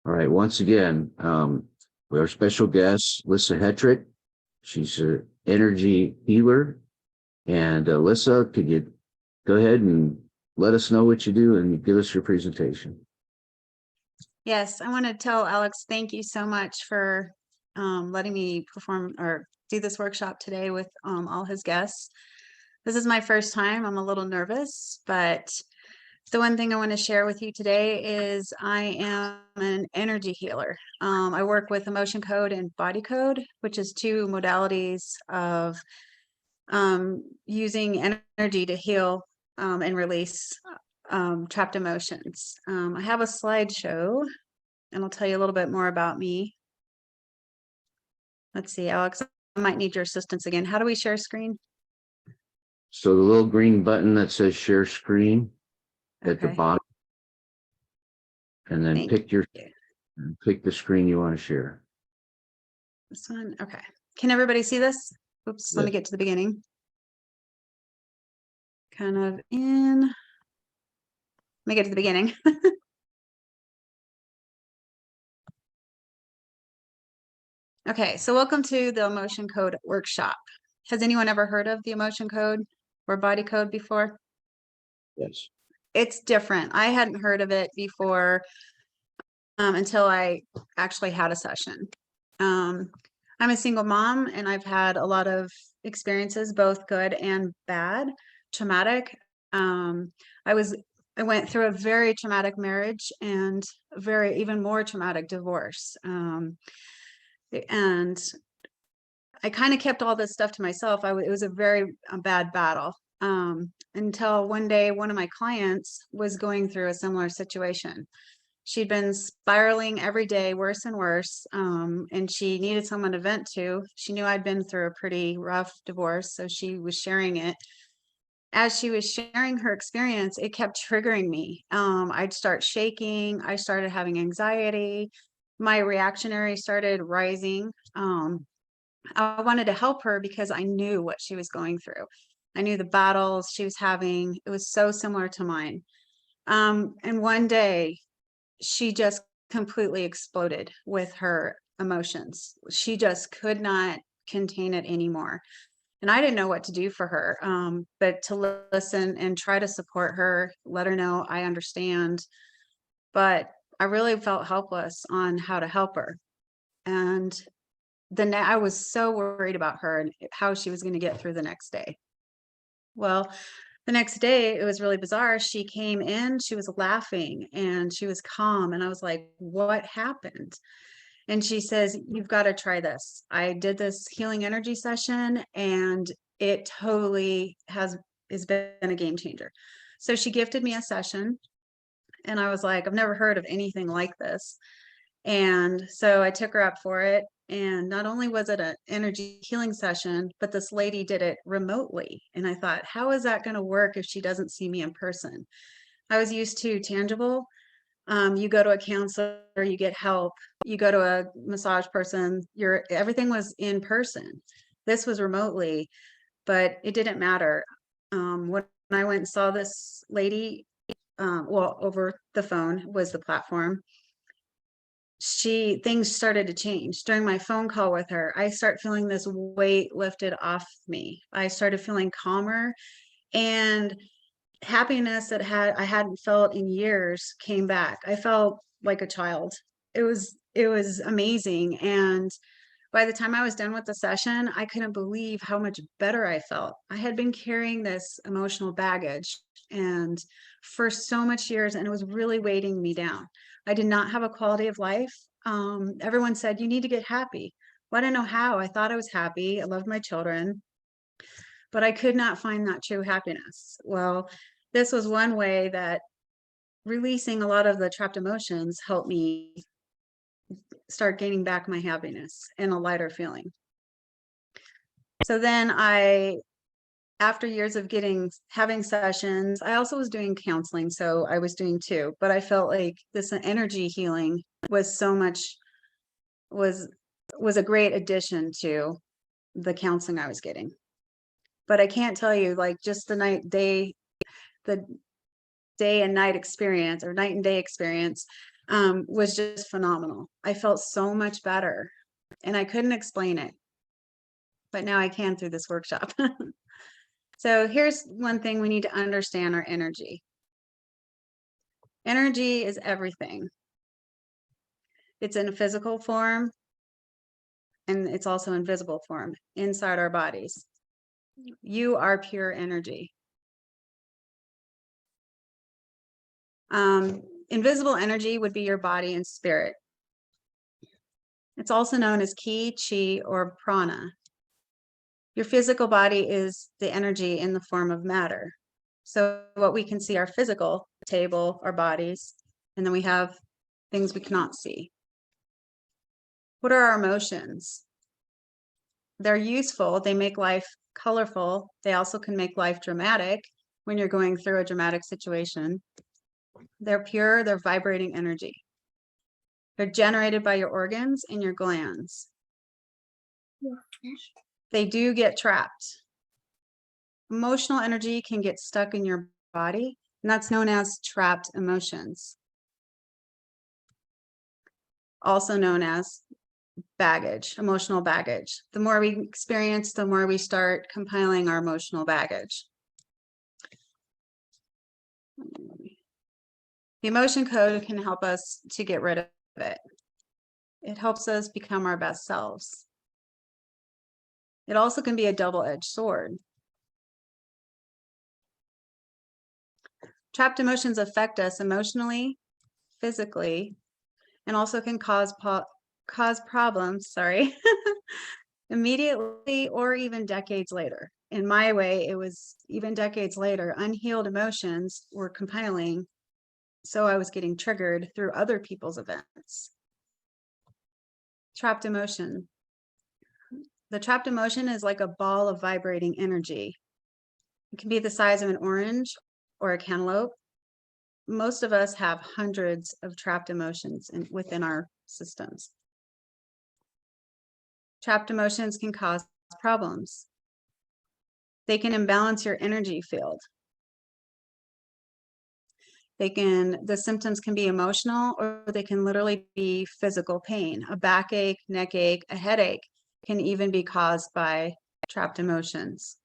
All right. Once again, we have our special guest, Lissa Hetrick. She's an energy healer. And Lissa, could you go ahead and let us know what you do and give us your presentation? Yes, I want to tell Alex, thank you so much for letting me perform or do this workshop today with all his guests. This is my first time. I'm a little nervous, but the one thing I want to share with you today is I am an energy healer. I work with emotion code and body code, which is two modalities of using energy to heal and release trapped emotions. I have a slideshow and I'll tell you a little bit more about me. Let's see, Alex, I might need your assistance again. How do we share screen? So the little green button that says share screen at the bottom, and then pick the screen you want to share. This one, okay. Can everybody see this? Oops, let me get to the beginning. Kind of in. Let me get to the beginning. Okay, so welcome to the emotion code workshop. Has anyone ever heard of the emotion code or body code before? Yes. It's different. I hadn't heard of it before until I actually had a session. I'm a single mom and I've had a lot of experiences, both good and bad, traumatic. I went through a very traumatic marriage and even more traumatic divorce. And I kind of kept all this stuff to myself. It was a very bad battle until one day, one of my clients was going through a similar situation. She'd been spiraling every day, worse and worse, and she needed someone to vent to. She knew I'd been through a pretty rough divorce, so she was sharing it. As she was sharing her experience, it kept triggering me. I'd start shaking. I started having anxiety. My reactionary started rising. I wanted to help her because I knew what she was going through. I knew the battles she was having. It was so similar to mine. And one day she just completely exploded with her emotions. She just could not contain it anymore. And I didn't know what to do for her, but to listen and try to support her, let her know I understand. But I really felt helpless on how to help her. And then I was so worried about her and how she was going to get through the next day. Well, the next day, it was really bizarre. She came in, she was laughing and she was calm. And I was like, what happened? And she says, you've got to try this. I did this healing energy session and it totally has been a game changer. So she gifted me a session and I was like, I've never heard of anything like this. And so I took her up for it. And not only was it an energy healing session, but this lady did it remotely. And I thought, how is that going to work if she doesn't see me in person? I was used to tangible. You go to a counselor, you get help. You go to a massage person, everything was in person. This was remotely, but it didn't matter. When I went and saw this lady, over the phone was the platform. Things started to change during my phone call with her. I start feeling this weight lifted off me. I started feeling calmer and happiness that I hadn't felt in years came back. I felt like a child. It was amazing. And by the time I was done with the session, I couldn't believe how much better I felt. I had been carrying this emotional baggage and for so much years, and it was really weighting me down. I did not have a quality of life. Everyone said, you need to get happy. Well, I didn't know how. I thought I was happy. I loved my children, but I could not find that true happiness. Well, this was one way that releasing a lot of the trapped emotions helped me start gaining back my happiness and a lighter feeling. So then after years of having sessions, I also was doing counseling. So I was doing two, but I felt like this energy healing was was a great addition to the counseling I was getting. But I can't tell you, like, just the day and night experience or night and day experience was just phenomenal. I felt so much better and I couldn't explain it, but now I can through this workshop. So here's one thing we need to understand: our energy. Energy is everything. It's in a physical form and it's also in visible form inside our bodies. You are pure energy. Invisible energy would be your body and spirit. It's also known as ki, chi, or prana. Your physical body is the energy in the form of matter. So what we can see, our physical table, our bodies, and then we have things we cannot see. What are our emotions? They're useful. They make life colorful. They also can make life dramatic when you're going through a dramatic situation. They're pure, they're vibrating energy. They're generated by your organs and your glands. They do get trapped. Emotional energy can get stuck in your body, and that's known as trapped emotions. Also known as baggage, emotional baggage. The more we experience, the more we start compiling our emotional baggage. The emotion code can help us to get rid of it. It helps us become our best selves. It also can be a double-edged sword. Trapped emotions affect us emotionally, physically, and also can cause problems, immediately or even decades later. In my way, it was even decades later. Unhealed emotions were compiling, so I was getting triggered through other people's events. Trapped emotion. The trapped emotion is like a ball of vibrating energy. It can be the size of an orange or a cantaloupe. Most of us have hundreds of trapped emotions within our systems. Trapped emotions can cause problems. They can imbalance your energy field. The symptoms can be emotional, or they can literally be physical pain. A backache, neck ache, a headache can even be caused by trapped emotions.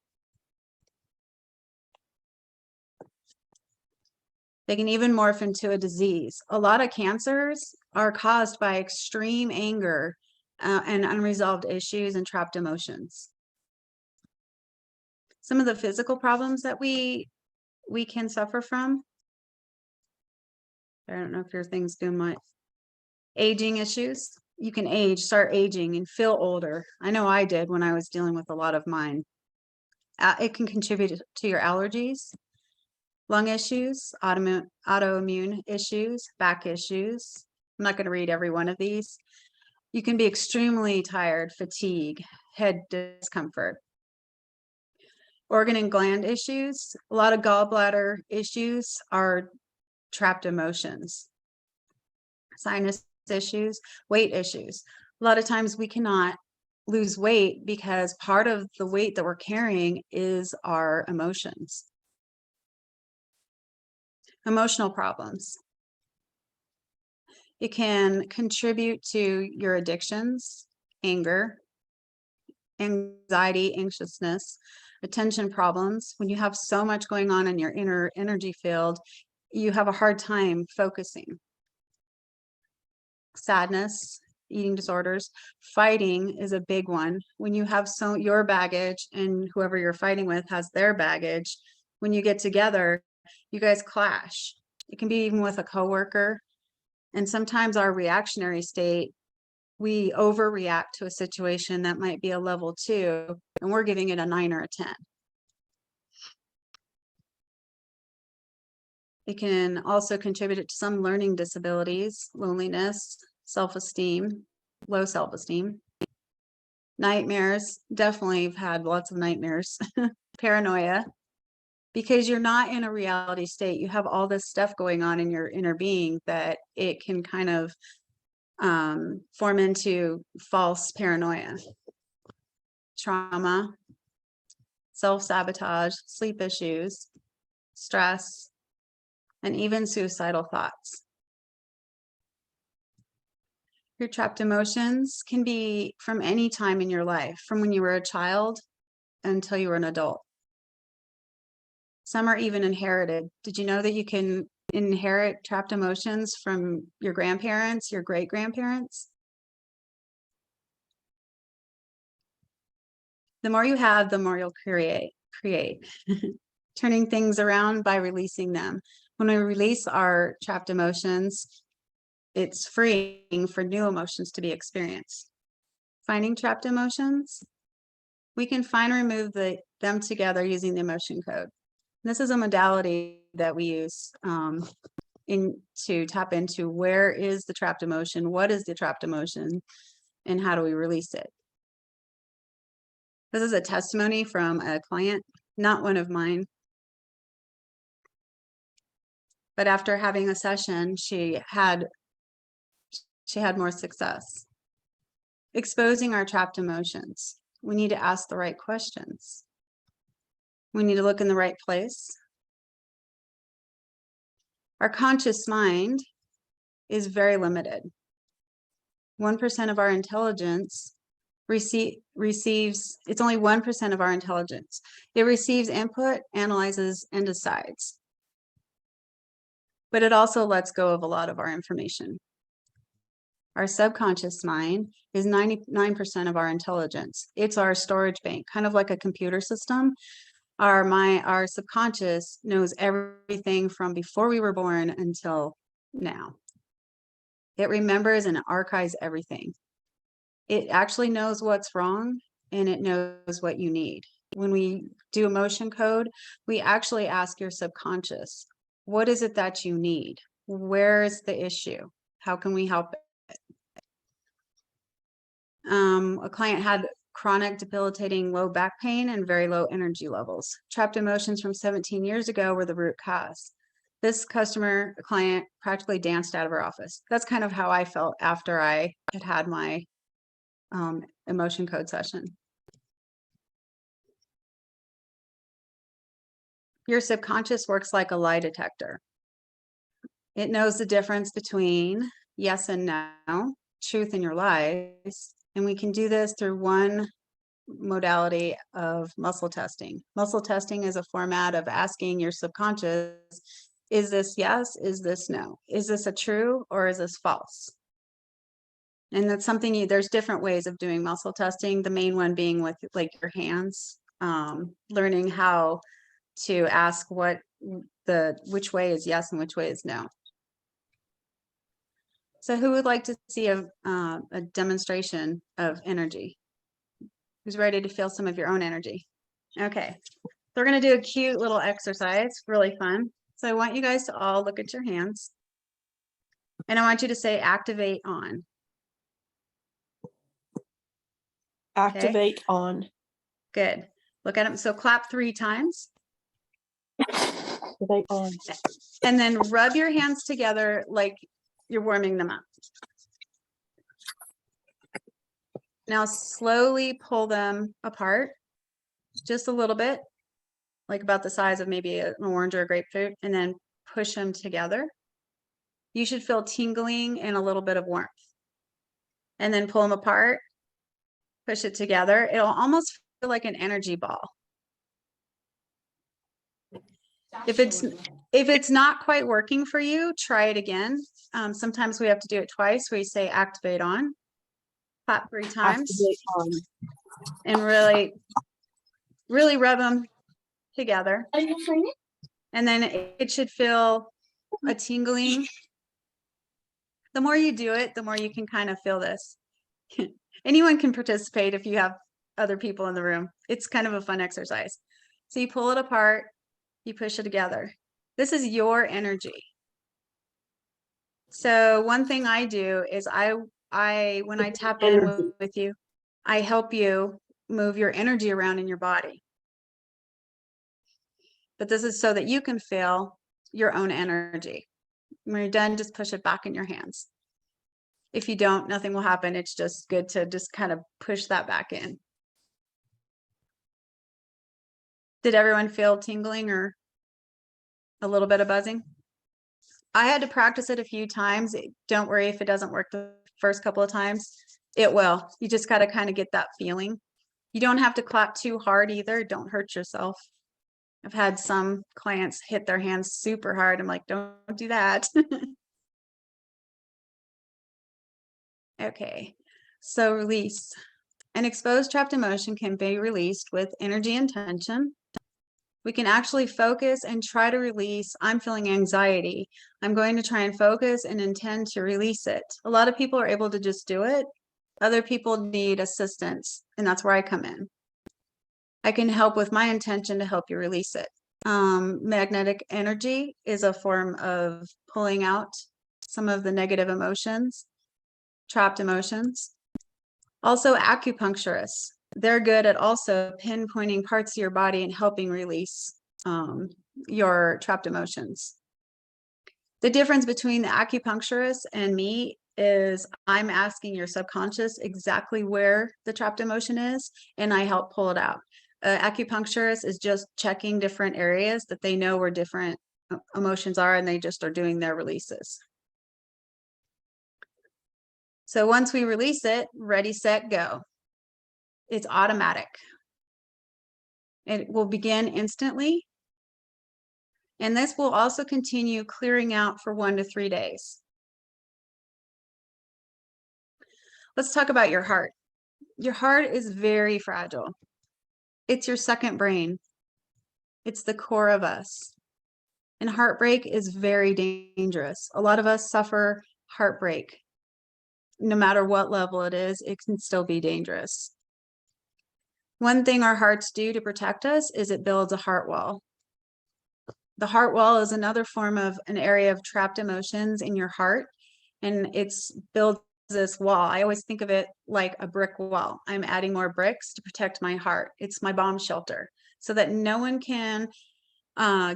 They can even morph into a disease. A lot of cancers are caused by extreme anger and unresolved issues and trapped emotions. Some of the physical problems that we can suffer from. I don't know if your thing's doing my aging issues. You can start aging and feel older. I know I did when I was dealing with a lot of mine. It can contribute to your allergies, lung issues, autoimmune issues, back issues. I'm not going to read every one of these. You can be extremely tired, fatigue, head discomfort. Organ and gland issues. A lot of gallbladder issues are trapped emotions. Sinus issues, weight issues. A lot of times we cannot lose weight because part of the weight that we're carrying is our emotions. Emotional problems. It can contribute to your addictions, anger, anxiety, anxiousness, attention problems. When you have so much going on in your inner energy field, you have a hard time focusing. Sadness, eating disorders, fighting is a big one. When you have your baggage and whoever you're fighting with has their baggage, when you get together, you guys clash. It can be even with a coworker. And sometimes our reactionary state, we overreact to a situation that might be a level 2, and we're giving it a 9 or a 10. It can also contribute to some learning disabilities, loneliness, self-esteem, low self-esteem, nightmares. Definitely have had lots of nightmares, paranoia, because you're not in a reality state. You have all this stuff going on in your inner being that it can kind of form into false paranoia. Trauma, self-sabotage, sleep issues, stress, and even suicidal thoughts. Your trapped emotions can be from any time in your life, from when you were a child until you were an adult. Some are even inherited. Did you know that you can inherit trapped emotions from your grandparents, your great-grandparents? The more you have, the more you'll create. Turning things around by releasing them. When we release our trapped emotions, it's freeing for new emotions to be experienced. Finding trapped emotions, we can find and remove them together using the emotion code. This is a modality that we use to tap into where is the trapped emotion, what is the trapped emotion, and how do we release it. This is a testimony from a client, not one of mine. But after having a session, she had more success. Exposing our trapped emotions. We need to ask the right questions. We need to look in the right place. Our conscious mind is very limited. 1% of our intelligence receives, it's only 1% of our intelligence. It receives input, analyzes, and decides. But it also lets go of a lot of our information. Our subconscious mind is 99% of our intelligence. It's our storage bank, kind of like a computer system. Our subconscious knows everything from before we were born until now. It remembers and archives everything. It actually knows what's wrong and it knows what you need. When we do emotion code, we actually ask your subconscious, what is it that you need? Where is the issue? How can we help it? A client had chronic debilitating low back pain and very low energy levels. Trapped emotions from 17 years ago were the root cause. This client practically danced out of her office. That's kind of how I felt after I had my emotion code session. Your subconscious works like a lie detector. It knows the difference between yes and no, truth and your lies. And we can do this through one modality of muscle testing. Muscle testing is a format of asking your subconscious, is this yes? Is this no? Is this a true or is this false? And that's something there's different ways of doing muscle testing. The main one being with like your hands, learning how to ask which way is yes and which way is no. So who would like to see a demonstration of energy? Who's ready to feel some of your own energy? Okay, we're going to do a cute little exercise, really fun. So I want you guys to all look at your hands. And I want you to say activate on. Activate on. Good. Look at them. So clap 3 times. Activate on. And then rub your hands together like you're warming them up. Now slowly pull them apart just a little bit, like about the size of maybe an orange or a grapefruit, and then push them together. You should feel tingling and a little bit of warmth. And then pull them apart, push it together. It'll almost feel like an energy ball. If it's not quite working for you, try it again. Sometimes we have to do it twice, where you say activate on, clap 3 times, Activate on. and really rub them together. And then it should feel a tingling. The more you do it, the more you can kind of feel this. Anyone can participate if you have other people in the room. It's kind of a fun exercise. So you pull it apart, you push it together. This is your energy. So one thing I do is when I tap in with you, I help you move your energy around in your body. But this is so that you can feel your own energy. When you're done, just push it back in your hands. If you don't, nothing will happen. It's just good to just kind of push that back in. Did everyone feel tingling or a little bit of buzzing? I had to practice it a few times. Don't worry if it doesn't work the first couple of times, it will. You just got to kind of get that feeling. You don't have to clap too hard either. Don't hurt yourself. I've had some clients hit their hands super hard. I'm like, don't do that. Okay, so release. An exposed trapped emotion can be released with energy and tension. We can actually focus and try to release. I'm feeling anxiety. I'm going to try and focus and intend to release it. A lot of people are able to just do it. Other people need assistance, and that's where I come in. I can help with my intention to help you release it. Magnetic energy is a form of pulling out some of the negative emotions, trapped emotions. Also, acupuncturists, they're good at also pinpointing parts of your body and helping release your trapped emotions. The difference between the acupuncturist and me is I'm asking your subconscious exactly where the trapped emotion is, and I help pull it out. Acupuncturist is just checking different areas that they know where different emotions are, and they just are doing their releases. So once we release it, ready, set, go. It's automatic. It will begin instantly. And this will also continue clearing out for 1 to 3 days. Let's talk about your heart. Your heart is very fragile. It's your second brain. It's the core of us. And heartbreak is very dangerous. A lot of us suffer heartbreak. No matter what level it is, it can still be dangerous. One thing our hearts do to protect us is it builds a heart wall. The heart wall is another form of an area of trapped emotions in your heart, and it's builds this wall. I always think of it like a brick wall. I'm adding more bricks to protect my heart. It's my bomb shelter so that no one can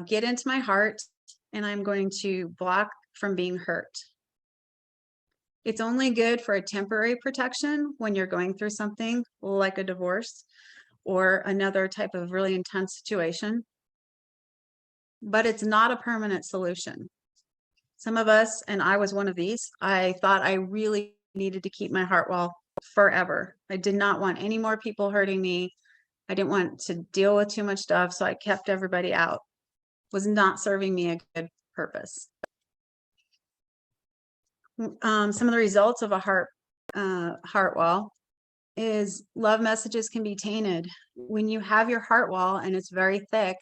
get into my heart, and I'm going to block from being hurt. It's only good for a temporary protection when you're going through something like a divorce or another type of really intense situation, but it's not a permanent solution. Some of us, and I was one of these, I thought I really needed to keep my heart wall forever. I did not want any more people hurting me. I didn't want to deal with too much stuff, so I kept everybody out. Was not serving me a good purpose. Some of the results of a heart wall is love messages can be tainted. When you have your heart wall and it's very thick,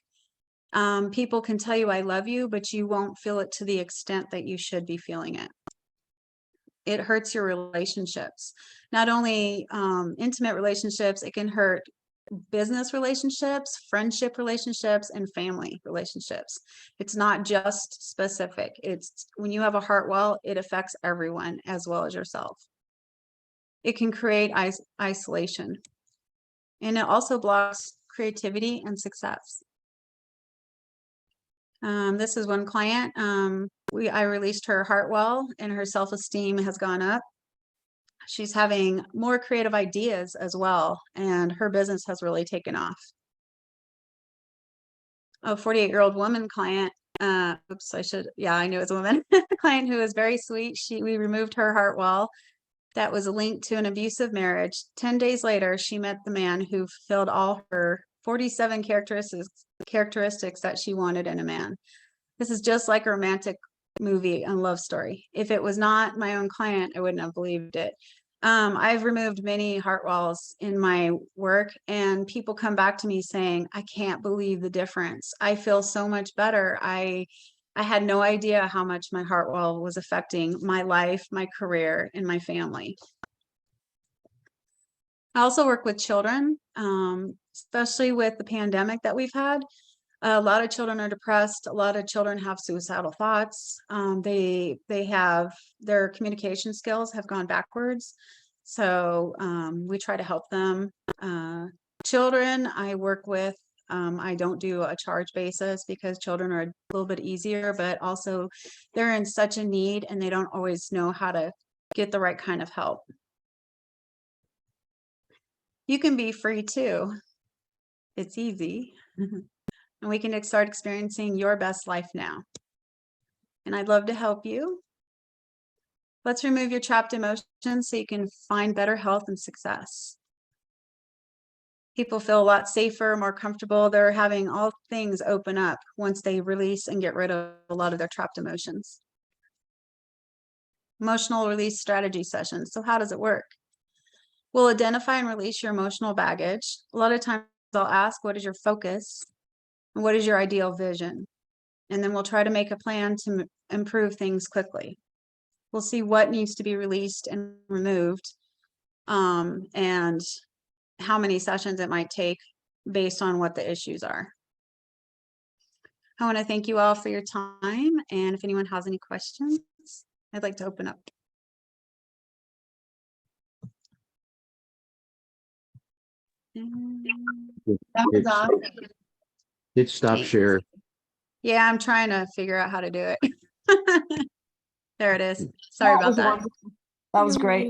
people can tell you I love you, but you won't feel it to the extent that you should be feeling it. It hurts your relationships. Not only intimate relationships, it can hurt business relationships, friendship relationships, and family relationships. It's not just specific. It's when you have a heart wall, it affects everyone as well as yourself. It can create isolation, and it also blocks creativity and success. This is one client. I released her heart wall, and her self-esteem has gone up. She's having more creative ideas as well, and her business has really taken off. A 48-year-old woman client, I knew it was a woman, client who was very sweet. We removed her heart wall that was linked to an abusive marriage. 10 days later, she met the man who fulfilled all her 47 characteristics that she wanted in a man. This is just like a romantic movie and love story. If it was not my own client, I wouldn't have believed it. I've removed many heart walls in my work, and people come back to me saying, I can't believe the difference. I feel so much better. I had no idea how much my heart wall was affecting my life, my career, and my family. I also work with children, especially with the pandemic that we've had. A lot of children are depressed. A lot of children have suicidal thoughts. They have their communication skills have gone backwards. So we try to help them. Children I work with, I don't do a charge basis because children are a little bit easier, but also they're in such a need and they don't always know how to get the right kind of help. You can be free too. It's easy. And we can start experiencing your best life now. And I'd love to help you. Let's remove your trapped emotions so you can find better health and success. People feel a lot safer, more comfortable. They're having all things open up once they release and get rid of a lot of their trapped emotions. Emotional release strategy sessions. So how does it work? We'll identify and release your emotional baggage. A lot of times I'll ask, what is your focus? And what is your ideal vision? And then we'll try to make a plan to improve things quickly. We'll see what needs to be released and removed, and how many sessions it might take based on what the issues are. I want to thank you all for your time. And if anyone has any questions, I'd like to open up. That was awesome. Hit stop Thanks. share. Yeah, I'm trying to figure out how to do it. There it is. Sorry about that. That was great.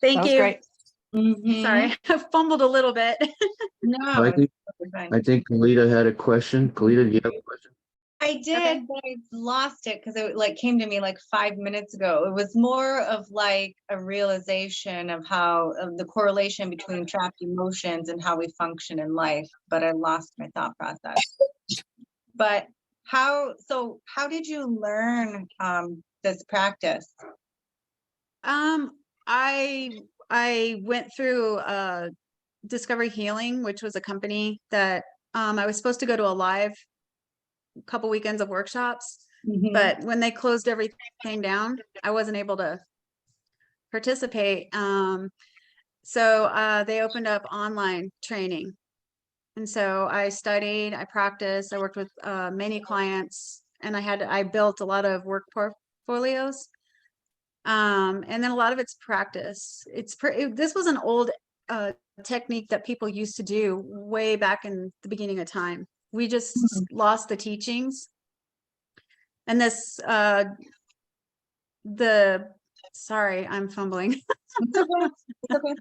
Thank That was you. great. Mhm. Sorry, I fumbled a little bit. No, I think, it's fine. I think Kalita had a question. Kalita, do you have a question? I did, Okay. but I lost it because it like came to me like 5 minutes ago. It was more of like a realization of how of the correlation between trapped emotions and how we function in life, but I lost my thought process. But how did you learn this practice? I went through Discovery Healing, which was a company that I was supposed to go to a live couple weekends of workshops, Mhm. but when they closed everything down, I wasn't able to participate. So they opened up online training. And so I studied, I practiced, I worked with many clients, and I built a lot of work portfolios. And then a lot of it's practice. This was an old technique that people used to do way back in the beginning of time. We just lost the teachings. And this, sorry, I'm fumbling. It's okay. It's okay.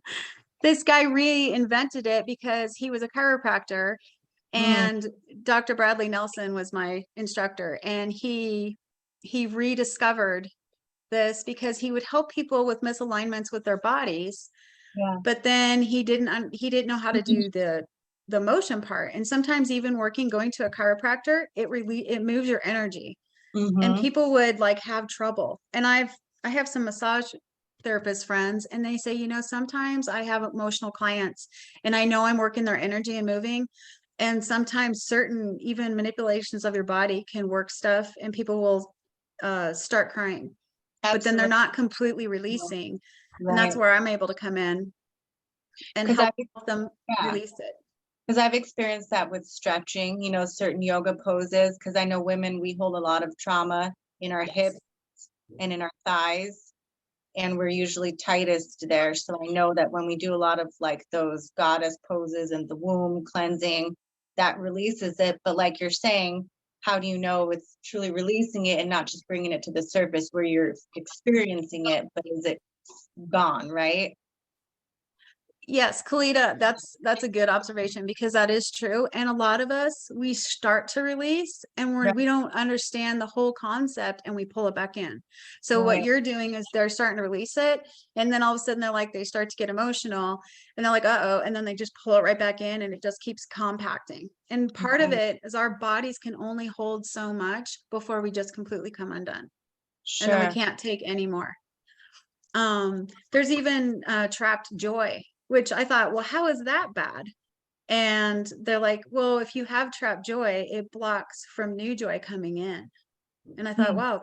This guy reinvented it because he was a chiropractor, and Dr. Bradley Nelson was my instructor, and he rediscovered this because he would help people with misalignments with their bodies. Yeah. But then he didn't know how to do the motion part. And sometimes even going to a chiropractor, it moves your energy. And Mhm. people would like have trouble. And I have some massage therapist friends, and they say, sometimes I have emotional clients and I know I'm working their energy and moving. And sometimes certain even manipulations of your body can work stuff, and people will start crying. But then they're Absolutely. not completely releasing. And that's Right. where I'm able to come in and 'Cause help them yeah. release it. Because I've experienced that with stretching, certain yoga poses, because I know women, we hold a lot of trauma in our hips and in our thighs, and we're usually tightest there. So I know that when we do a lot of like those goddess poses and the womb cleansing, that releases it. But like you're saying, how do you know it's truly releasing it and not just bringing it to the surface where you're experiencing it, but is it gone, right? Yes, Kalita, that's a good observation, because that is true. And a lot of us, we start to release and Right. we don't understand the whole concept, and we pull it back in. So what Right. you're doing is they're starting to release it, and then all of a sudden they start to get emotional, and they're like, uh-oh, and then they just pull it right back in, and it just keeps compacting. And part of it is our bodies can only hold so much before we just completely come undone. And then we Sure. can't take any more. There's even trapped joy, which I thought, well, how is that bad? And they're like, well, if you have trapped joy, it blocks from new joy coming in. And I thought, wow,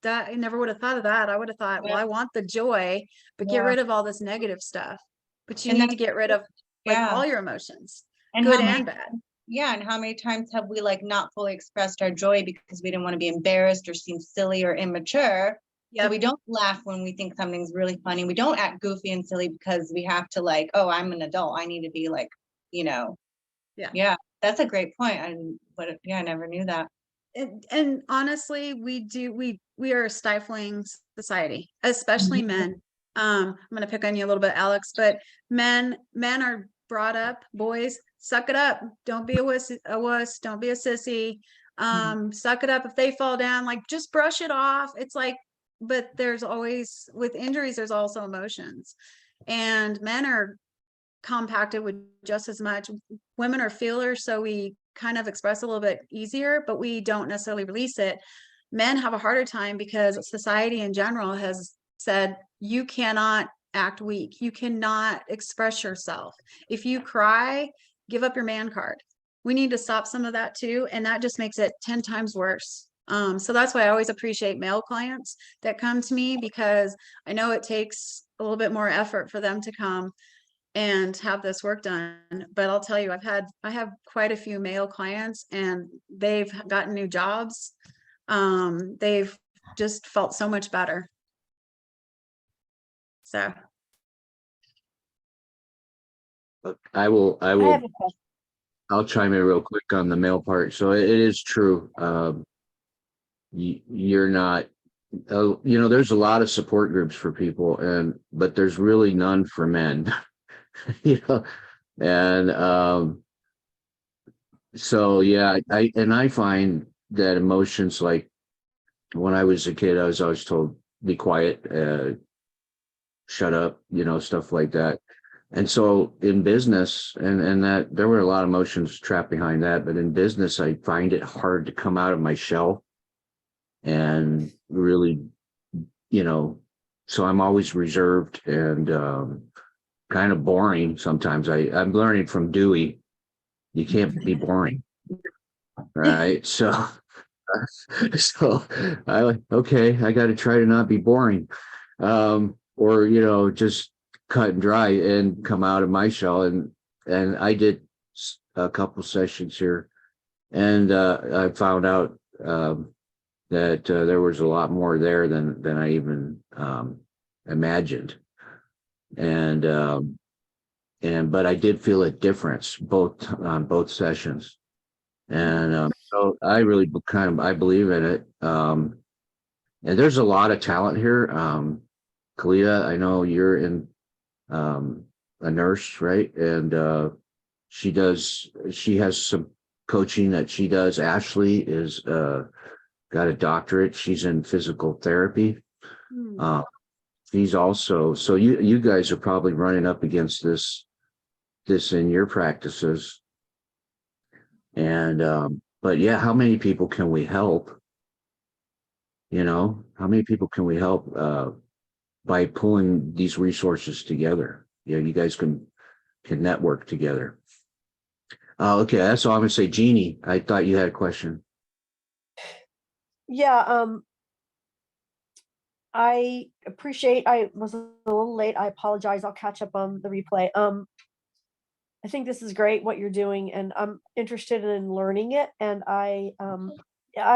I never would have thought of that. I would have thought, well, I want the joy, but get Yeah. rid of all this negative stuff. But you And need to get rid of like yeah. all your emotions, And good how many and bad. Yeah, and how many times have we like not fully expressed our joy because we didn't want to be embarrassed or seem silly or immature? So Yep. we don't laugh when we think something's really funny. We don't act goofy and silly because we have to like, oh, I'm an adult. I need to be like, Yeah. Yeah, that's a great point. I never knew that. And honestly, we are a stifling society, especially Mhm. men. I'm gonna pick on you a little bit, Alex, but men are brought up, boys, suck it up. Don't be a wuss, don't be a sissy. Suck it up if they fall down, like just brush it off. It's like but there's always, with injuries, there's also emotions, and men are compacted with just as much. Women are feelers, so we kind of express a little bit easier, but we don't necessarily release it. Men have a harder time because society in general has said you cannot act weak, you cannot express yourself. If you cry, give up your man card. We need to stop some of that too, and that just makes it 10 times worse. So that's why I always appreciate male clients that come to me, because I know it takes a little bit more effort for them to come and have this work done. But I'll tell you, I have quite a few male clients, and they've gotten new jobs. They've just felt so much better. So I will, I have a question. I'll chime in real quick on the male part. So it is true. You're not, there's a lot of support groups for people, but there's really none for men, and so yeah, I find that emotions, like when I was a kid, I was always told, be quiet, shut up, stuff like that. And so in business, and that there were a lot of emotions trapped behind that, but in business, I find it hard to come out of my shell and really, so I'm always reserved and kind of boring sometimes. I'm learning from Dewey, you can't be boring, right? So okay, I got to try to not be boring, or just cut and dry and come out of my shell. And I did a couple sessions here, and I found out that there was a lot more there than I even imagined. And but I did feel a difference on both sessions. And so I really I believe in it. And there's a lot of talent here. Kalita, I know you're in a nurse, right? And she has some coaching that she does. Ashley is got a doctorate. She's in physical therapy. She's also, so you guys are probably running up against this in your practices. And but yeah, how many people can we help? How many people can we help by pulling these resources together? You guys can network together. Okay, that's all I'm gonna say. Jeannie, I thought you had a question. Yeah, I appreciate, I was a little late. I apologize. I'll catch up on the replay. I think this is great what you're doing, and I'm interested in learning it. And I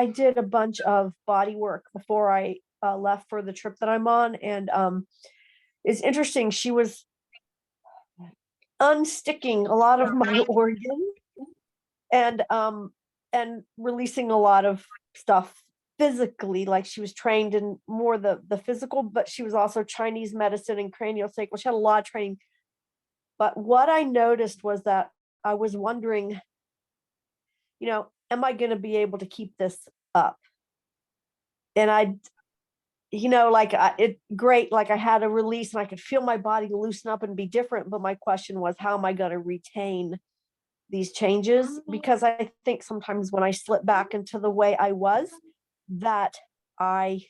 did a bunch of body work before I left for the trip that I'm on, and it's interesting. She was unsticking a lot of my organs and releasing a lot of stuff physically. Like, she was trained in more the physical, but she was also Chinese medicine and craniosacral. She had a lot of training. But what I noticed was that I was wondering, am I going to be able to keep this up? And great, like I had a release and I could feel my body loosen up and be different. But my question was, how am I going to retain these changes? Because I think sometimes when I slip back into the way I was, that I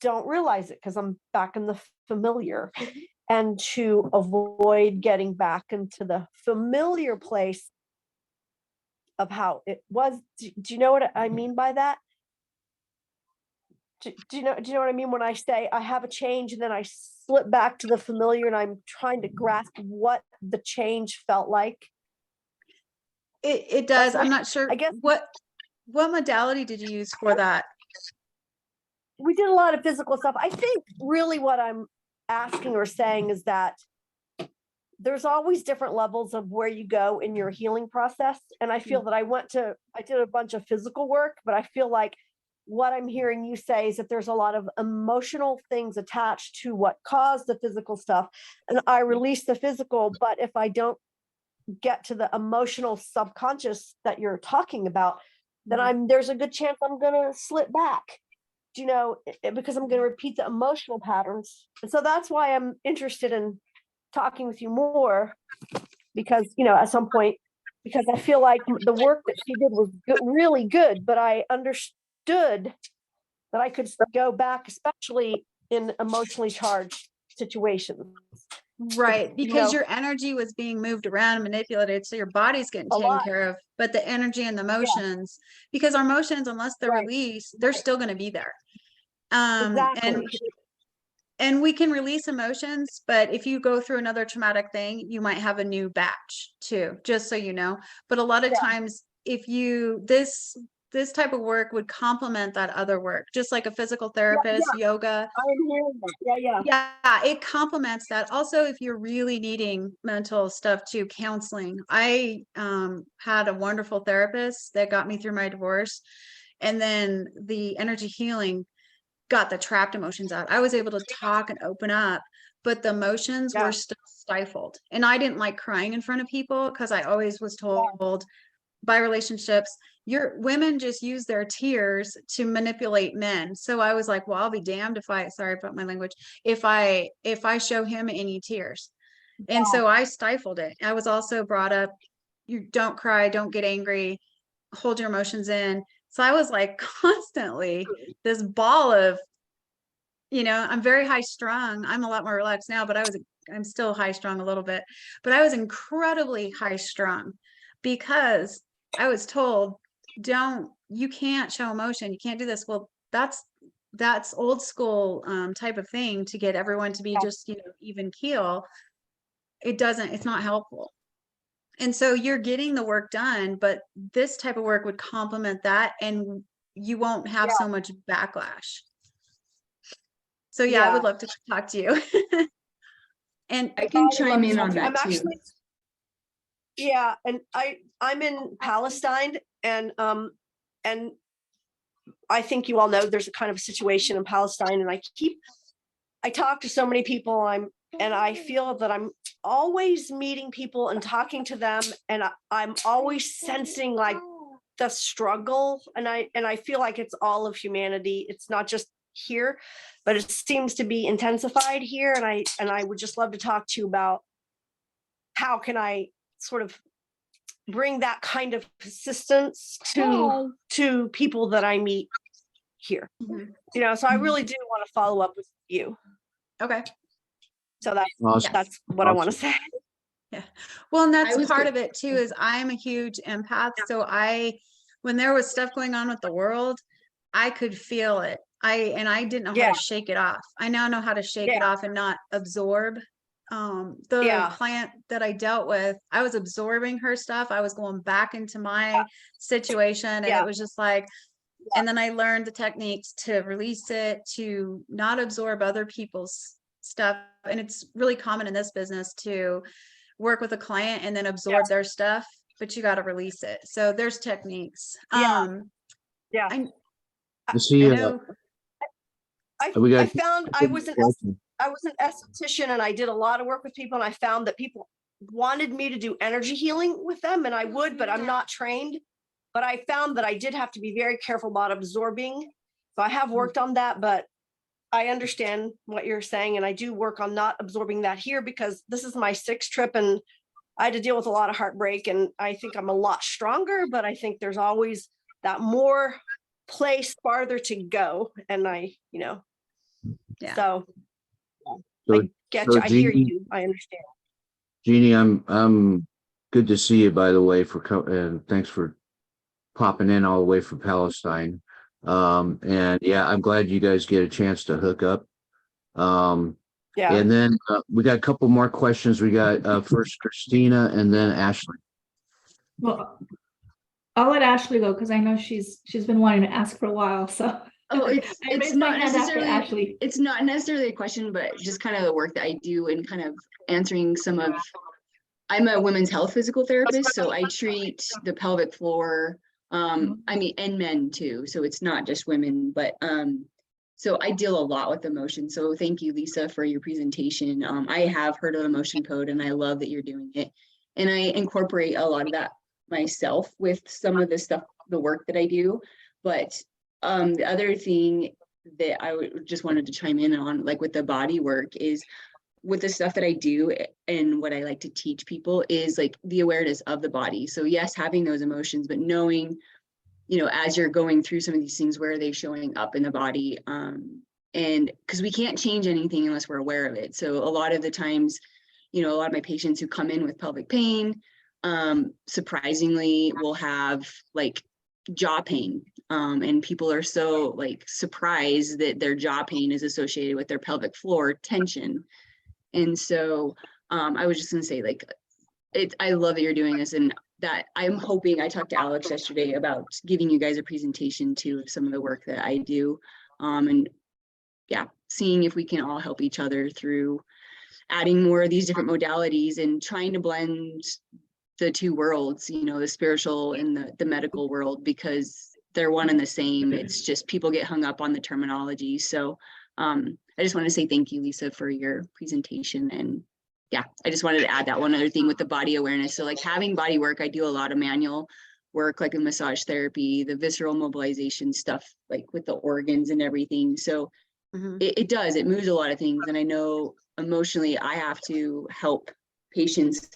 don't realize it because I'm back in the familiar. And to avoid getting back into the familiar place of how it was. Do you know what I mean by that? Do you know what I mean when I say I have a change and then I slip back to the familiar and I'm trying to grasp what the change felt like? it does. I'm not sure. I guess what modality did you use for that? We did a lot of physical stuff. I think really what I'm asking or saying is that there's always different levels of where you go in your healing process. And I feel that I did a bunch of physical work, but I feel like what I'm hearing you say is that there's a lot of emotional things attached to what caused the physical stuff. And I release the physical, but if I don't get to the emotional subconscious that you're talking about, then there's a good chance I'm going to slip back. you know, because I'm going to repeat the emotional patterns. And so that's why I'm interested in talking with you more, because, you know, at some point, because I feel like the work that she did was good, really good, but I understood that I could go back, especially in emotionally charged situations. Right, You because know, your energy was being moved around and manipulated, so your body's getting A taken lot. care of, but the energy and the emotions, because our emotions, unless they're Right. released, they're still going to be there. And Exactly. and we can release emotions, but if you go through another traumatic thing, you might have a new batch too, just so you know. But a lot of Yeah. times, if you this type of work would complement that other work, just like a physical therapist, yoga. I'm hearing that. Yeah. Yeah, it complements that. Also, if you're really needing mental stuff too, counseling. I had a wonderful therapist that got me through my divorce, and then the energy healing got the trapped emotions out. I was able to talk and open up, but the emotions Yeah. were still stifled. And I didn't like crying in front of people because I always was told by relationships, your women just use their tears to manipulate men. So I was like, well, I'll be damned if I, sorry about my language, if I show him any tears. And so I stifled it. I was also brought up, you don't cry, don't get angry, hold your emotions in. So I was like constantly this ball of, I'm very high strung. I'm a lot more relaxed now, but I'm still high strung a little bit, but I was incredibly high strung because I was told, you can't show emotion. You can't do this. Well, that's old school type of thing to get everyone to be just, even keel. It's not helpful. And so you're getting the work done, but this type of work would complement that and you won't have so much backlash. So yeah, I would love to talk to you. And I can chime in on that I'm too. actually, and I'm in Palestine, and I think you all know there's a kind of situation in Palestine, and I talk to so many people, and I feel that I'm always meeting people and talking to them, and I'm always sensing like the struggle, and I feel like it's all of humanity. It's not just here, but it seems to be intensified here, and I would just love to talk to you about how can I sort of bring that kind of assistance to people that I meet here. So I really do want to follow up with you. okay. So Awesome. that's what I want to say. Yeah. Well, and that's was part go- of it too, is I'm a huge empath. So when there was stuff going on with the world, I could feel it. I didn't know how to shake it off. I now know how to shake it off and not absorb. The client that I dealt with, I was absorbing her stuff. I was going back into my situation, and it was just like, and then I learned the techniques to release it, to not absorb other people's stuff. And it's really common in this business to work with a client and then absorb their stuff, but you got to release it. So there's techniques. I See, know. I found I was an esthetician, and I did a lot of work with people, and I found that people wanted me to do energy healing with them, and I would, but I'm not trained. But I found that I did have to be very careful about absorbing. So I have worked on that, but I understand what you're saying, and I do work on not absorbing that here, because this is my 6th trip, and I had to deal with a lot of heartbreak, and I think I'm a lot stronger, but I think there's always that more place farther to go. And so I get you. I hear you. I understand. Jeannie, I'm good to see you, by the way, and thanks for popping in all the way from Palestine. And yeah, I'm glad you guys get a chance to hook up. And then we got a couple more questions. We got first Christina and then Ashley. Well, I'll let Ashley go because I know she's been wanting to ask for a while. So it's not necessarily a question, but just kind of the work that I do and kind of answering I'm a women's health physical therapist, so I treat the pelvic floor, and men too. So it's not just women, but so I deal a lot with emotion. So thank you, Lissa, for your presentation. I have heard of emotion code, and I love that you're doing it. And I incorporate a lot of that myself with some of the stuff, the work that I do. But the other thing that just wanted to chime in on, like with the body work, is with the stuff that I do and what I like to teach people is like the awareness of the body. So yes, having those emotions, but knowing, you know, as you're going through some of these things, where are they showing up in the body? And because we can't change anything unless we're aware of it. So a lot of the times, you know, a lot of my patients who come in with pelvic pain, surprisingly will have like jaw pain. And people are so like surprised that their jaw pain is associated with their pelvic floor tension. And so I was just gonna say, like, I love that you're doing this, and that I'm hoping, I talked to Alex yesterday about giving you guys a presentation too of some of the work that I do. And yeah, seeing if we can all help each other through adding more of these different modalities and trying to blend the two worlds, you know, the spiritual and the medical world, because they're one and the same. It's just people get hung up on the terminology. So I just want to say thank you, Lissa, for your presentation. And yeah, I just wanted to add that one other thing with the body awareness. So like having body work, I do a lot of manual work, like a massage therapy, the visceral mobilization stuff, like with the organs and everything. So it moves a lot of things. And I know emotionally I have to help patients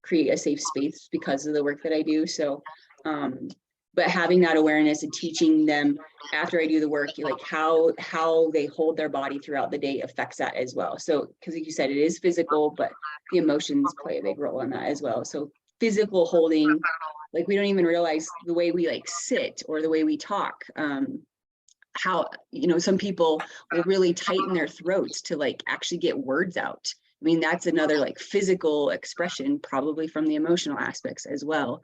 create a safe space because of the work that I do. So, but having that awareness and teaching them after I do the work, like how they hold their body throughout the day affects that as well. So, because like you said, it is physical, but the emotions play a big role in that as well. So physical holding, like we don't even realize the way we like sit or the way we talk. How, you know, some people will really tighten their throats to like actually get words out. I mean, that's another like physical expression, probably from the emotional aspects as well.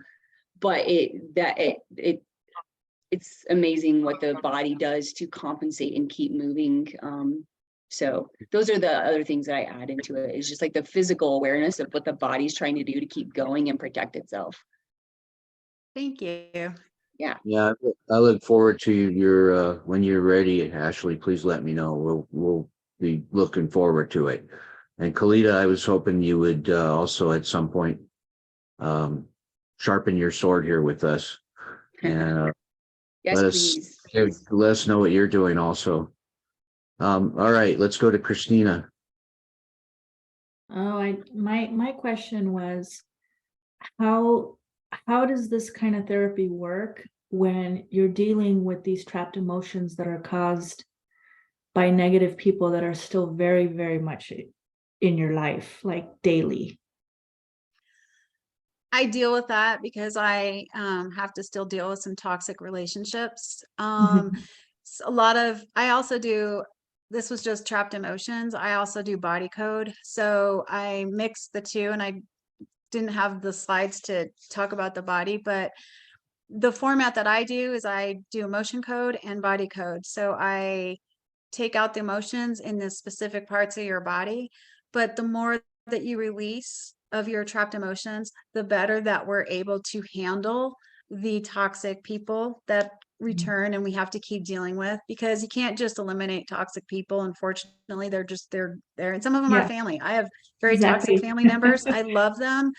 But it's amazing what the body does to compensate and keep moving. So those are the other things that I add into it, is just like the physical awareness of what the body's trying to do to keep going and protect itself. Thank you. Yeah. Yeah, I look forward to your when you're ready, Ashley. Please let me know. We'll be looking forward to it. And Kalita, I was hoping you would also at some point sharpen your sword here with us, and Yes, please. let us know what you're doing also. All right, let's go to Christina. Oh, my question was, how does this kind of therapy work when you're dealing with these trapped emotions that are caused by negative people that are still very, very much in your life, like daily? I deal with that because I have to still deal with some toxic relationships. I also do, this was just trapped emotions. I also do body code. So I mix the two, and I didn't have the slides to talk about the body, but the format that I do is I do emotion code and body code. So I take out the emotions in the specific parts of your body, but the more that you release of your trapped emotions, the better that we're able to handle the toxic people that return and we have to keep dealing with, because you can't just eliminate toxic people. Unfortunately, they're there, and some of them are family. I have very toxic family members. I love them,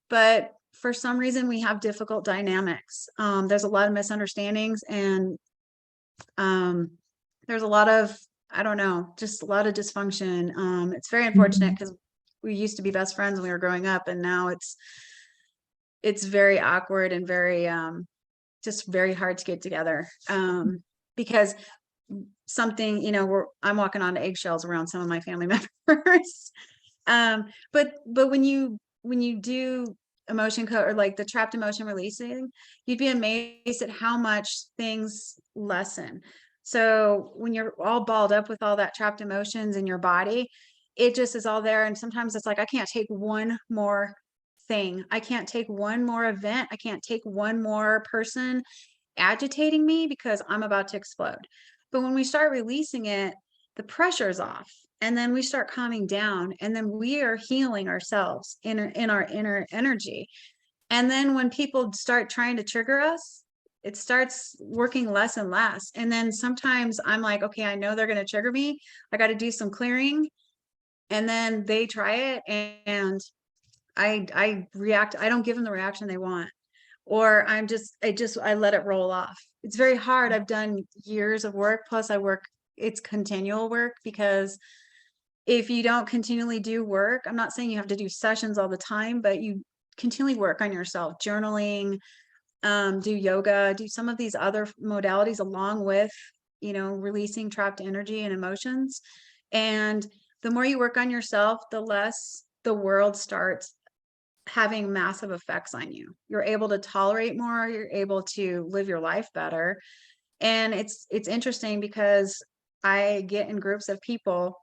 but for some reason we have difficult dynamics. There's a lot of misunderstandings, and there's a lot of, I don't know, just a lot of dysfunction. It's very unfortunate because we used to be best friends when we were growing up, and now it's very awkward and very just very hard to get together, because something, you know, I'm walking on eggshells around some of my family members. But when you do emotion code, or like the trapped emotion releasing, you'd be amazed at how much things lessen. So when you're all balled up with all that trapped emotions in your body, it just is all there. And sometimes it's like, I can't take one more thing. I can't take one more event. I can't take one more person agitating me because I'm about to explode. But when we start releasing it, the pressure's off, and then we start calming down, and then we are healing ourselves in our inner energy. And then when people start trying to trigger us, it starts working less and less. And then sometimes I'm like, okay, I know they're going to trigger me. I got to do some clearing. And then they try it, and I react. I don't give them the reaction they want, or I let it roll off. It's very hard. I've done years of work. Plus I work it's continual work, because if you don't continually do work, I'm not saying you have to do sessions all the time, but you continually work on yourself, journaling, do yoga, do some of these other modalities along with, you know, releasing trapped energy and emotions. And the more you work on yourself, the less the world starts having massive effects on you. You're able to tolerate more, you're able to live your life better. And it's interesting because I get in groups of people,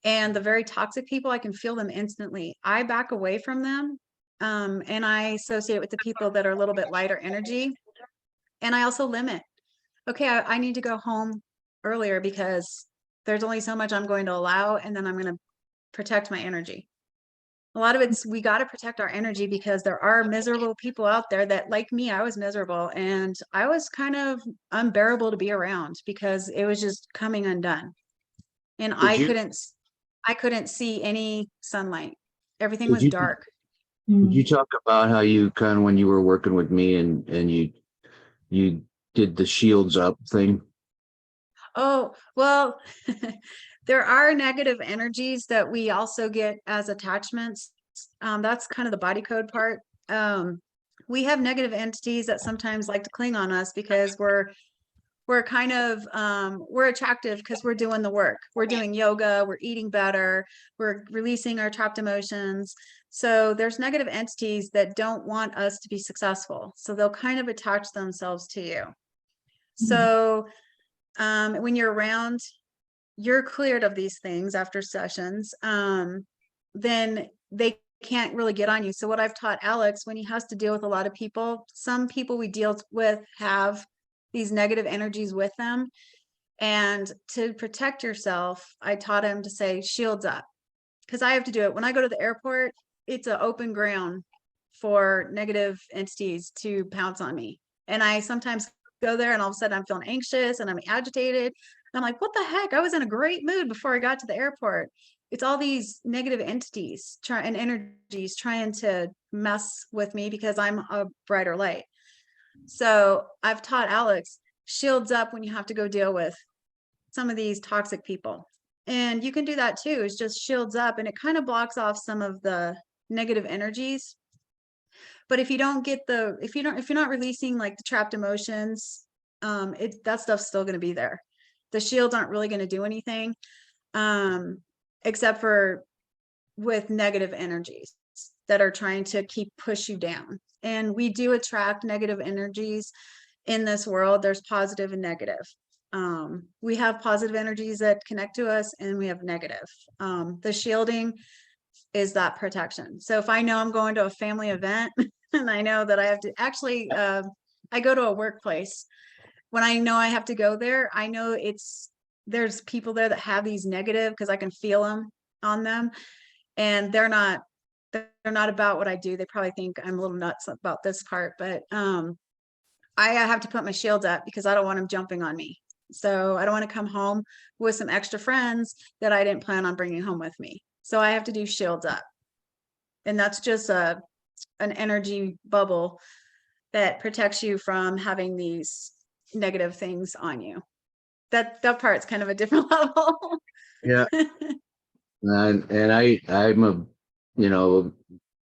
and the very toxic people, I can feel them instantly. I back away from them. And I associate with the people that are a little bit lighter energy. And I also limit. Okay, I need to go home earlier because there's only so much I'm going to allow, and then I'm going to protect my energy. A lot of it's, we got to protect our energy because there are miserable people out there that, like me, I was miserable and I was kind of unbearable to be around because it was just coming undone. And I couldn't see any sunlight. Everything was dark. Did you talk about how you kind of, when you were working with me and you did the shields up thing? Oh, well, there are negative energies that we also get as attachments. That's kind of the body code part. We have negative entities that sometimes like to cling on us because we're kind of we're attractive because we're doing the work. We're doing yoga, we're eating better, we're releasing our trapped emotions. So there's negative entities that don't want us to be successful. So they'll kind of attach themselves to you. So when you're around, you're cleared of these things after sessions, then they can't really get on you. So what I've taught Alex, when he has to deal with a lot of people, some people we deal with have these negative energies with them. And to protect yourself, I taught him to say shields up, because I have to do it. When I go to the airport, it's an open ground for negative entities to pounce on me. And I sometimes go there and all of a sudden I'm feeling anxious and I'm agitated. And I'm like, what the heck? I was in a great mood before I got to the airport. It's all these negative entities and energies trying to mess with me because I'm a brighter light. So I've taught Alex shields up when you have to go deal with some of these toxic people. And you can do that too. It's just shields up, and it kind of blocks off some of the negative energies. But if you don't get if you're not releasing like the trapped emotions, that stuff's still going to be there. The shields aren't really going to do anything, except for with negative energies that are trying to push you down. And we do attract negative energies in this world. There's positive and negative. We have positive energies that connect to us, and we have negative. The shielding is that protection. So if I know I'm going to a family event and I know that I have to actually, I go to a workplace. When I know I have to go there, I know there's people there that have these negative, because I can feel them on them, and they're not about what I do. They probably think I'm a little nuts about this part, but I have to put my shield up because I don't want them jumping on me. So I don't want to come home with some extra friends that I didn't plan on bringing home with me. So I have to do shields up. And that's just an energy bubble that protects you from having these negative things on you. That part's kind of a different level. Yeah. And I'm a, you know,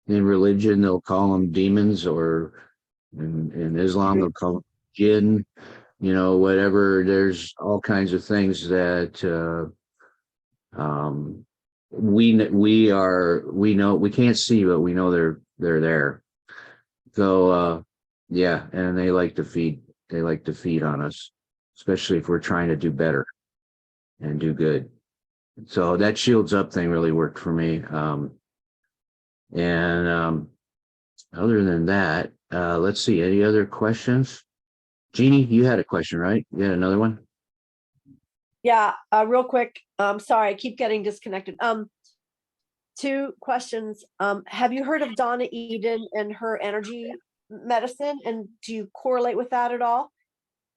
in religion, they'll call them demons, or in Islam, they'll call them jinn, you know, whatever. There's all kinds of things that, we know, we can't see, but we know they're there. So, yeah. And they like to feed on us, especially if we're trying to do better and do good. So that shields up thing really worked for me. Other than that, let's see, any other questions? Jeannie, you had a question, right? You had another one? Yeah, real quick. Sorry, I keep getting disconnected. 2 questions. Have you heard of Donna Eden and her energy medicine? And do you correlate with that at all?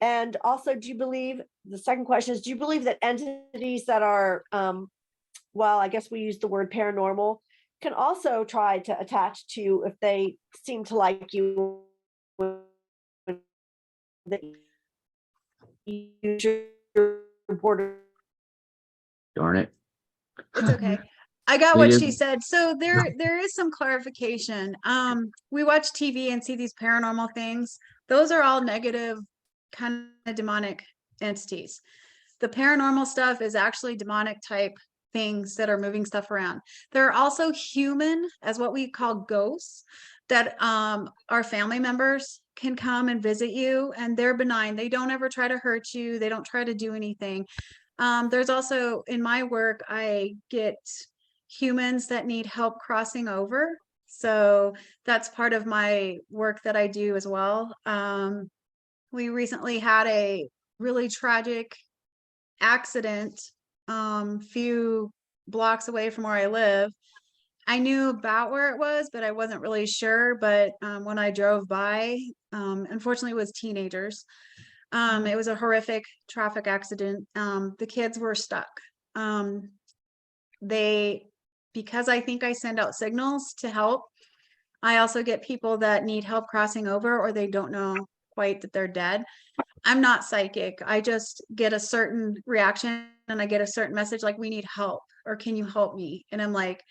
And also, the second question is, do you believe that entities that are, well, I guess we use the word paranormal, can also try to attach to you if they seem to like you? That you use your border Darn it. It's okay. I got We what she didn't- said. So there is some clarification. We watch TV and see these paranormal things. Those are all negative, kind of demonic entities. The paranormal stuff is actually demonic type things that are moving stuff around. There are also human, as what we call ghosts, that our family members can come and visit you, and they're benign. They don't ever try to hurt you. They don't try to do anything. There's also, in my work, I get humans that need help crossing over. So that's part of my work that I do as well. We recently had a really tragic accident few blocks away from where I live. I knew about where it was, but I wasn't really sure. But when I drove by, unfortunately, it was teenagers. It was a horrific traffic accident. The kids were stuck. Because I think I send out signals to help, I also get people that need help crossing over, or they don't know quite that they're dead. I'm not psychic. I just get a certain reaction and I get a certain message like, we need help, or can you help me? And I'm like,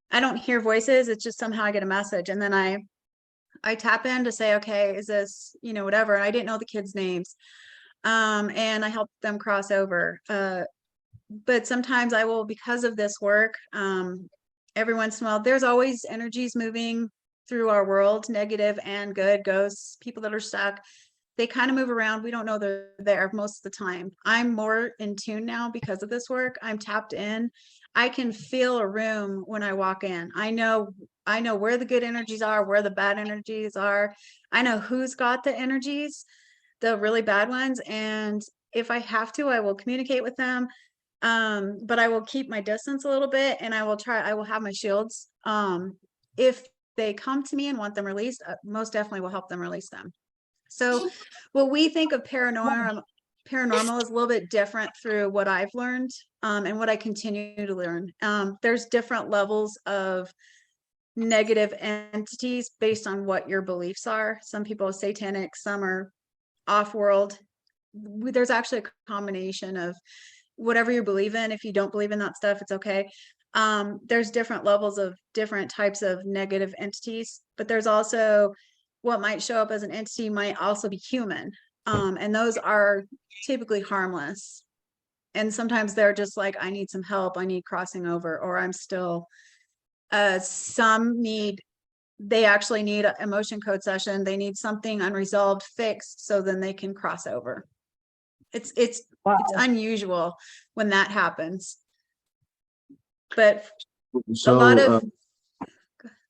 I don't hear voices. It's just somehow I get a message. And then I tap in to say, okay, is this, whatever. And I didn't know the kids' names. And I help them cross over. But sometimes I will, because of this work, every once in a while, there's always energies moving through our world, negative and good, ghosts, people that are stuck. They kind of move around. We don't know they're there most of the time. I'm more in tune now because of this work. I'm tapped in. I can feel a room when I walk in. I know where the good energies are, where the bad energies are. I know who's got the energies, the really bad ones. And if I have to, I will communicate with them. But I will keep my distance a little bit, and I will have my shields. If they come to me and want them released, most definitely will help them release them. So what we think of paranormal is a little bit different through what I've learned, and what I continue to learn. There's different levels of negative entities based on what your beliefs are. Some people are satanic, some are off-world. There's actually a combination of whatever you believe in. If you don't believe in that stuff, it's okay. There's different levels of different types of negative entities, but there's also what might show up as an entity might also be human. And those are typically harmless. And sometimes they're just like, I need some help. I need crossing over, or I'm still, they actually need an emotion code session. They need something unresolved fixed, so then they can cross over. It's Wow. it's unusual when that happens. But So, a lot of, go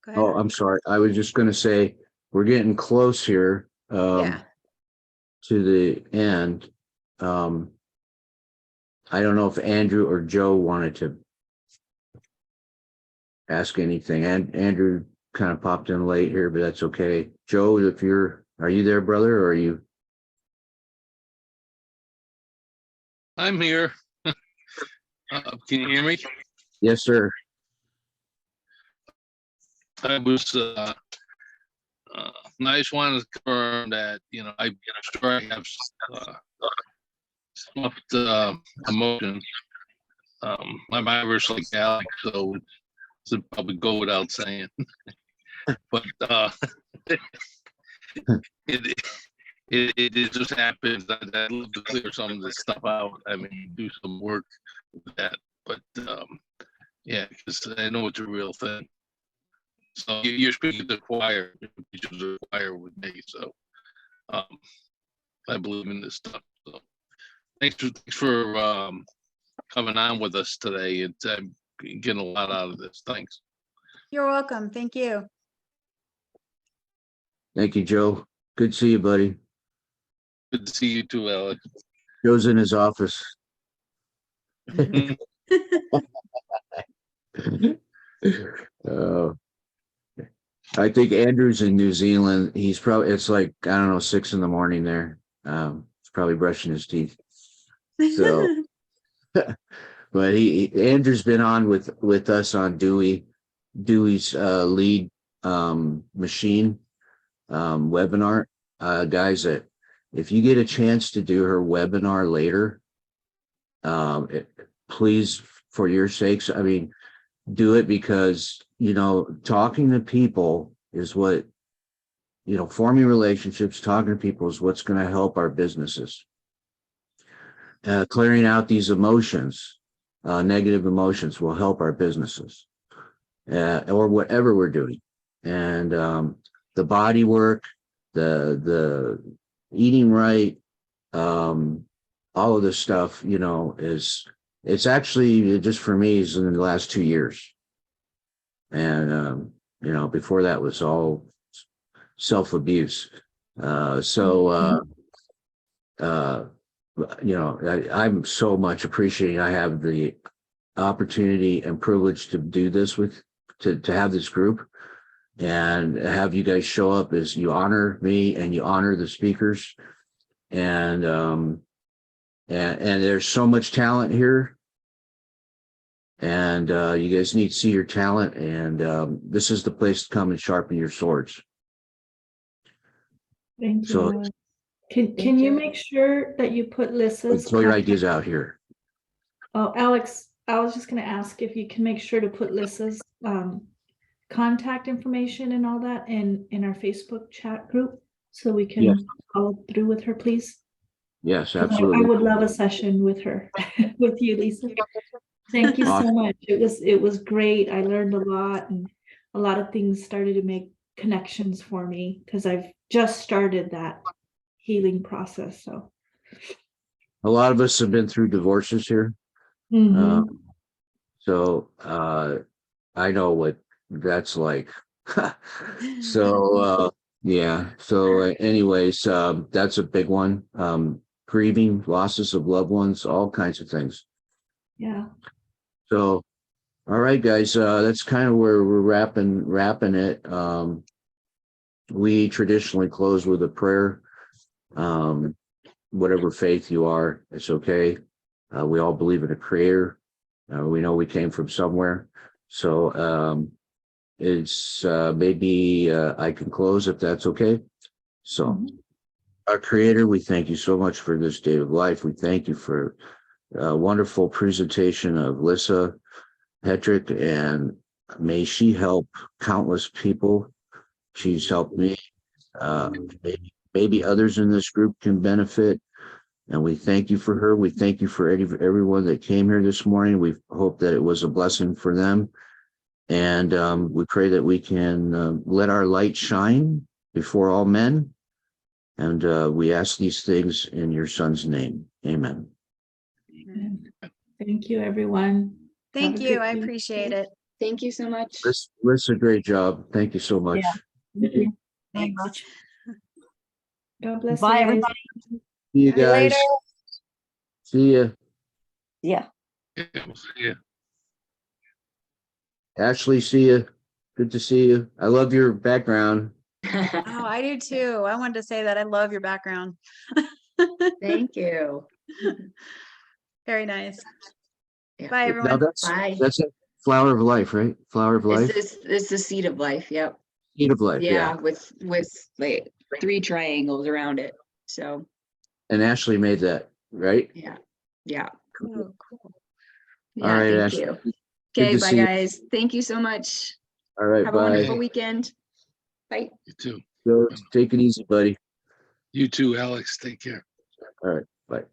ahead. oh, I'm sorry. I was just going to say, we're getting close here Yeah. to the end. I don't know if Andrew or Joe wanted to ask anything. And Andrew kind of popped in late here, but that's okay. Joe, are you there, brother, or are you? I'm here. Can you hear me? Yes, sir. I just wanted to confirm that, I sure I have soft emotion. I'm Irish like Alex, so it probably go without saying. But it just happens that I love to clear some of this stuff out. I mean, do some work with that. But yeah, because I know it's a real thing. So you're speaking to the choir, which is a choir with me. So I believe in this stuff. So thanks for coming on with us today. It's getting a lot out of this. Thanks. You're welcome. Thank you. Thank you, Joe. Good to see you, buddy. Good to see you too, Alex. Joe's in his office. I think Andrew's in New Zealand. It's like, I don't know, 6 a.m. there. He's probably brushing his teeth. So, but Andrew's been on with us on Dewey's lead machine webinar. Guys, if you get a chance to do her webinar later, please, for your sakes, I mean, do it because, talking to people is what, forming relationships, talking to people is what's going to help our businesses. Clearing out these emotions, negative emotions will help our businesses, or whatever we're doing. And the body work, the eating right, all of this stuff, it's actually just for me is in the last 2 years. And, before that was all self-abuse. I'm so much appreciating I have the opportunity and privilege to do this to have this group and have you guys show up as you honor me and you honor the speakers. And there's so much talent here. And you guys need to see your talent. And this is the place to come and sharpen your swords. Thank you. So- Alex. Can you make sure that you put Lissa's Throw your ideas out here. Oh, Alex, I was just gonna ask if you can make sure to put Lissa's contact information and all that in our Facebook chat group so we can Yes. follow through with her, please. Yes, 'Cause absolutely. I would love a session with her, with you, Lisa. Thank you so Awesome. much. It was great. I learned a lot and a lot of things started to make connections for me because I've just started that healing process. So A lot of us have been through divorces here. mhm. So I know what that's like. So yeah. So anyways, that's a big one. Grieving, losses of loved ones, all kinds of things. Yeah. So all right, guys, that's kind of where we're wrapping it. We traditionally close with a prayer. Whatever faith you are, it's okay. We all believe in a creator. We know we came from somewhere. So it's maybe I can close if that's okay. So our creator, we thank you so much for this day of life. We thank you for a wonderful presentation of Lissa Hetrick, and may she help countless people. She's helped me. Maybe others in this group can benefit. And we thank you for her. We thank you for everyone that came here this morning. We hope that it was a blessing for them. And we pray that we can let our light shine before all men. And we ask these things in your son's name. Amen. Thank you, everyone. Thank Have a you. good I day. appreciate it. Thank you so much. Lissa, great job. Thank you so much. Thank you very Thanks. much. God bless Bye, you guys. everybody. See you See you guys. later. See ya. Yeah. Yeah, we'll see you. Ashley, see you. Good to see you. I love your background. Oh, I do too. I wanted to say that I love your background. Thank you. Very nice. Yeah. Bye, Now everyone. Bye. that's a flower of life, right? Flower of life. It's the seed of life. Yep. Seed of life. Yeah, Yeah. with like 3 triangles around it. So And Ashley made that, right? yeah. Oh, cool. Yeah, All right, thank Ashley. you. Good Okay, to bye see you. guys. Thank you so much. All right, Have a bye. wonderful weekend. Bye. You too. So take it easy, buddy. You too, Alex. Take care. All right, bye.